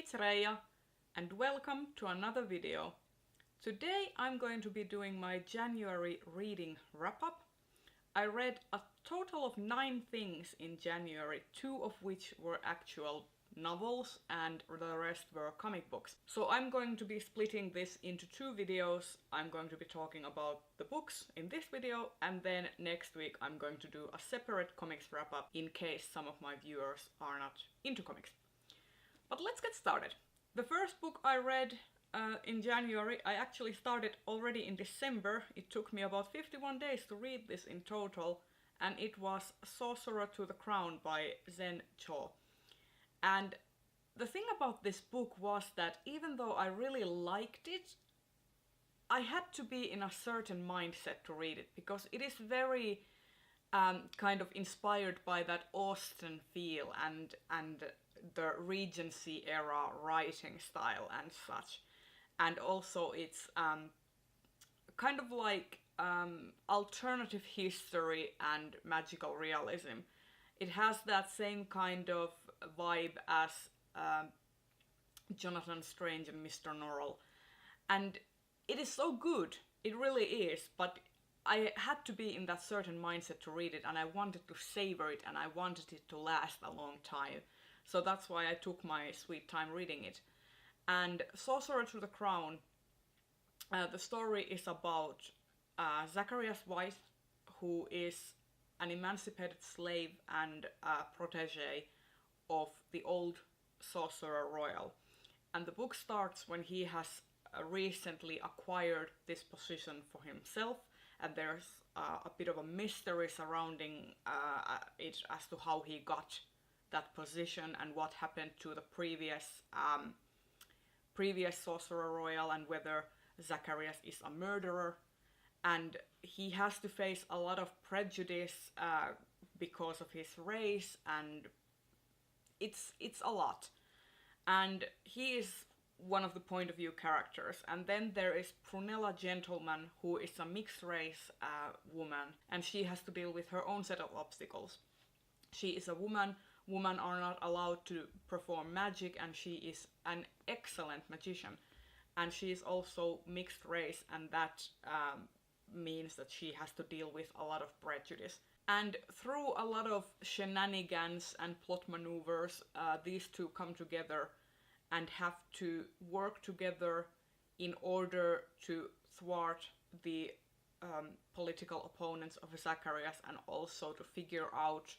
it's Reija and welcome to another video. Today I'm going to be doing my January reading wrap-up. I read a total of 9 things in January, 2 of which were actual novels and the rest were comic books. So I'm going to be splitting this into 2 videos. I'm going to be talking about the books in this video, and then next week I'm going to do a separate comics wrap-up in case some of my viewers are not into comics. But let's get started. The first book I read in January, I actually started already in December. It took me about 51 days to read this in total, and it was Sorcerer to the Crown by Zen Cho. And the thing about this book was that even though I really liked it, I had to be in a certain mindset to read it, because it is very kind of inspired by that Austen feel and the Regency era writing style and such. And also it's kind of like alternative history and magical realism. It has that same kind of vibe as Jonathan Strange and Mr. Norrell. And it is so good, it really is, but I had to be in that certain mindset to read it, and I wanted to savor it, and I wanted it to last a long time. So that's why I took my sweet time reading it. And Sorcerer to the Crown, the story is about Zacharias White, who is an emancipated slave and a protege of the old Sorcerer Royal. And the book starts when he has recently acquired this position for himself, and there's a bit of a mystery surrounding it as to how he got that position and what happened to the previous Sorcerer Royal, and whether Zacharias is a murderer. And he has to face a lot of prejudice because of his race, and it's a lot. And he is one of the point of view characters. And then there is Prunella Gentleman, who is a mixed race woman, and she has to deal with her own set of obstacles. She is a woman. Women are not allowed to perform magic, and she is an excellent magician. And she is also mixed race, and that means that she has to deal with a lot of prejudice. And through a lot of shenanigans and plot maneuvers, these two come together and have to work together in order to thwart the political opponents of Zacharias, and also to figure out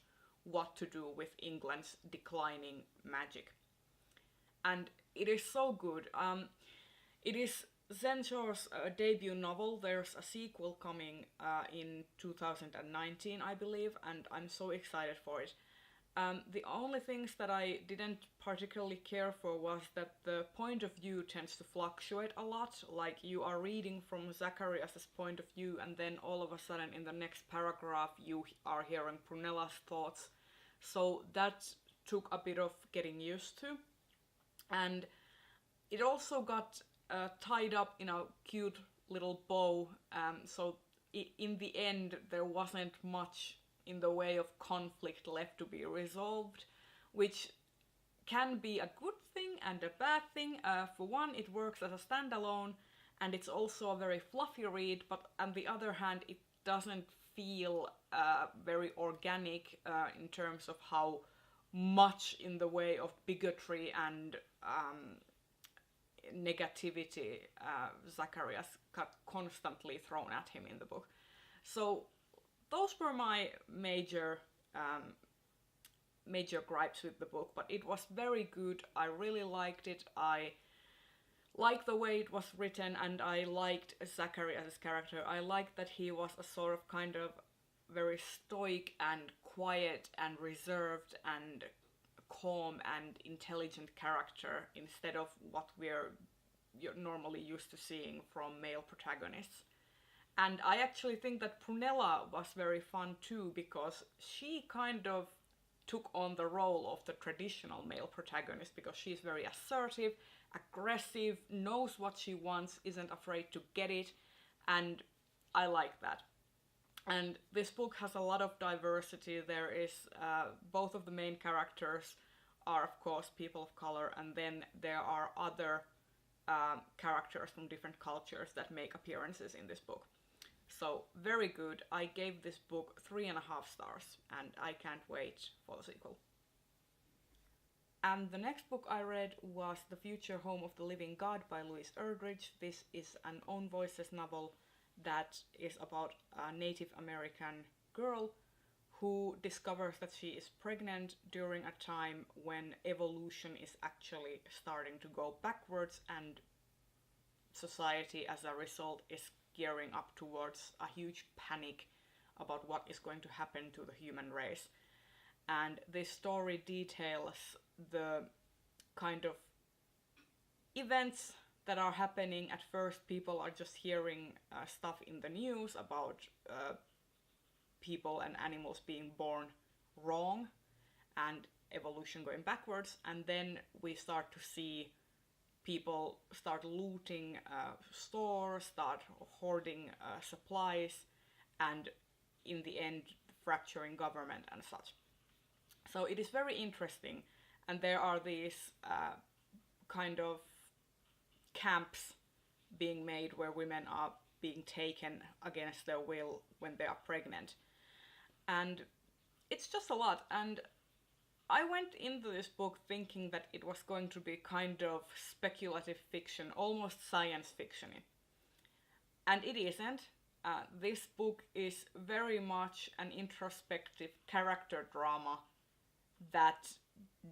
what to do with England's declining magic. And it is so good. It is Zen Cho's debut novel. There's a sequel coming in 2019, I believe, and I'm so excited for it. The only things that I didn't particularly care for was that the point of view tends to fluctuate a lot. Like, you are reading from Zacharias' point of view, and then all of a sudden in the next paragraph you are hearing Prunella's thoughts. So that took a bit of getting used to. And it also got tied up in a cute little bow, so in the end there wasn't much in the way of conflict left to be resolved, which can be a good thing and a bad thing. For one, it works as a standalone, and it's also a very fluffy read, but on the other hand, it doesn't feel very organic in terms of how much in the way of bigotry and negativity Zacharias got constantly thrown at him in the book. So those were my major gripes with the book, but it was very good. I really liked it. I liked the way it was written, and I liked Zacharias' character. I liked that he was a sort of kind of very stoic and quiet and reserved and calm and intelligent character, instead of what we're normally used to seeing from male protagonists. And I actually think that Prunella was very fun too, because she kind of took on the role of the traditional male protagonist, because she's very assertive, aggressive, knows what she wants, isn't afraid to get it, and I like that. And this book has a lot of diversity. There is both of the main characters are of course people of color, and then there are other characters from different cultures that make appearances in this book. So very good. I gave this book 3.5 stars, and I can't wait for the sequel. And the next book I read was The Future Home of the Living God by Louise Erdrich. This is an own voices novel that is about a Native American girl who discovers that she is pregnant during a time when evolution is actually starting to go backwards, and society as a result is gearing up towards a huge panic about what is going to happen to the human race. And this story details the kind of events that are happening. At first, people are just hearing stuff in the news about people and animals being born wrong and evolution going backwards, and then we start to see people start looting stores, start hoarding supplies, and in the end fracturing government and such. So it is very interesting, and there are these kind of camps being made where women are being taken against their will when they are pregnant. And it's just a lot, and I went into this book thinking that it was going to be kind of speculative fiction, almost science fiction-y. And it isn't. This book is very much an introspective character drama that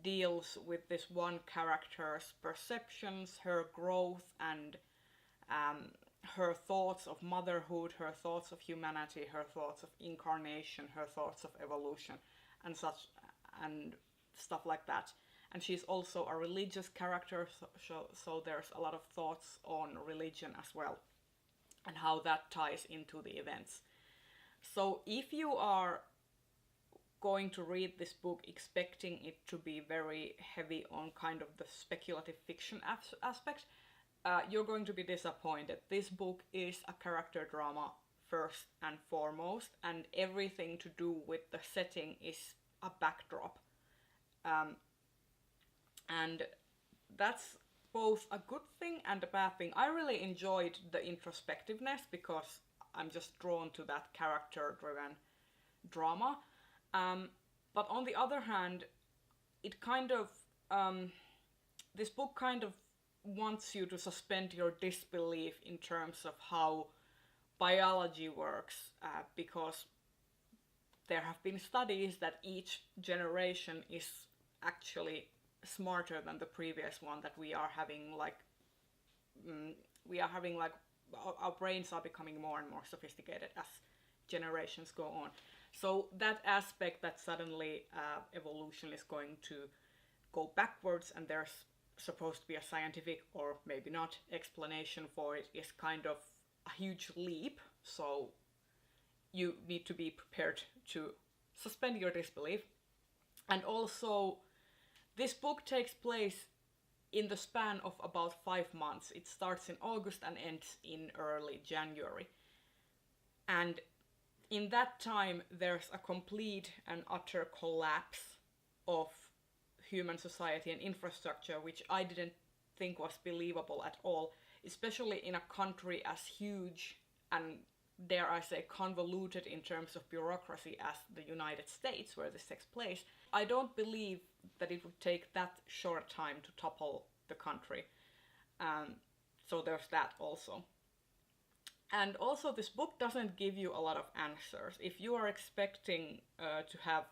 deals with this one character's perceptions, her growth, and her thoughts of motherhood, her thoughts of humanity, her thoughts of incarnation, her thoughts of evolution, and such, and stuff like that. And she's also a religious character, so there's a lot of thoughts on religion as well, and how that ties into the events. So if you are going to read this book expecting it to be very heavy on kind of the speculative fiction aspect, you're going to be disappointed. This book is a character drama first and foremost, and everything to do with the setting is a backdrop. And that's both a good thing and a bad thing. I really enjoyed the introspectiveness because I'm just drawn to that character-driven drama. But on the other hand, it kind of, this book kind of wants you to suspend your disbelief in terms of how biology works, because there have been studies that each generation is actually smarter than the previous one, that we are having like our brains are becoming more and more sophisticated as generations go on. So that aspect that suddenly evolution is going to go backwards and there's supposed to be a scientific or maybe not explanation for it is kind of a huge leap. So you need to be prepared to suspend your disbelief. And also, this book takes place in the span of about 5 months. It starts in August and ends in early January. And in that time, there's a complete and utter collapse of human society and infrastructure, which I didn't think was believable at all, especially in a country as huge and, dare I say, convoluted in terms of bureaucracy as the United States, where this takes place. I don't believe that it would take that short time to topple the country. So there's that also. And also, this book doesn't give you a lot of answers. If you are expecting to have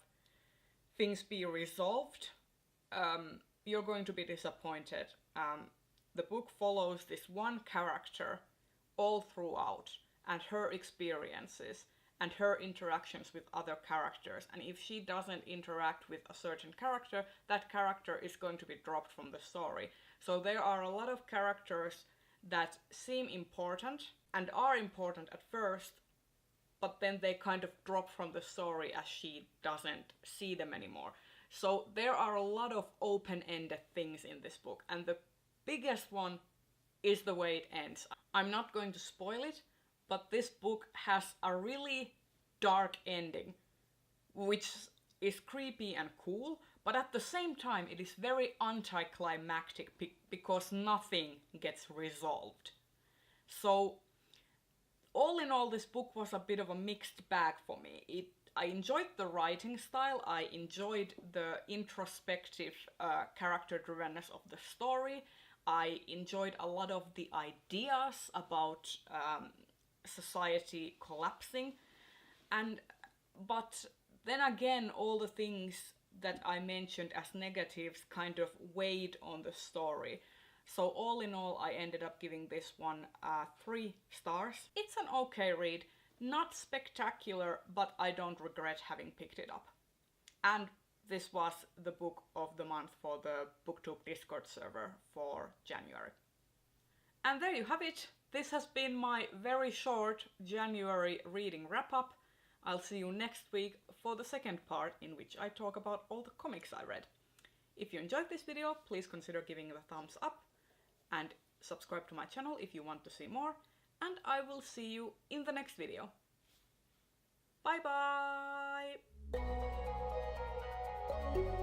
things be resolved, you're going to be disappointed. The book follows this one character all throughout, and her experiences, and her interactions with other characters. And if she doesn't interact with a certain character, that character is going to be dropped from the story. So there are a lot of characters that seem important, and are important at first, but then they kind of drop from the story as she doesn't see them anymore. So there are a lot of open-ended things in this book, and the biggest one is the way it ends. I'm not going to spoil it, but this book has a really dark ending, which is creepy and cool, But at the same time, it is very anticlimactic because nothing gets resolved. So, all in all, this book was a bit of a mixed bag for me. I enjoyed the writing style, I enjoyed the introspective character drivenness of the story, I enjoyed a lot of the ideas about society collapsing, but then again, all the things that I mentioned as negatives kind of weighed on the story. So all in all, I ended up giving this one 3 stars. It's an okay read, not spectacular, but I don't regret having picked it up. And this was the book of the month for the BookTube Discord server for January. And there you have it. This has been my very short January reading wrap-up. I'll see you next week for the second part in which I talk about all the comics I read. If you enjoyed this video, please consider giving it a thumbs up and subscribe to my channel if you want to see more, and I will see you in the next video. Bye bye!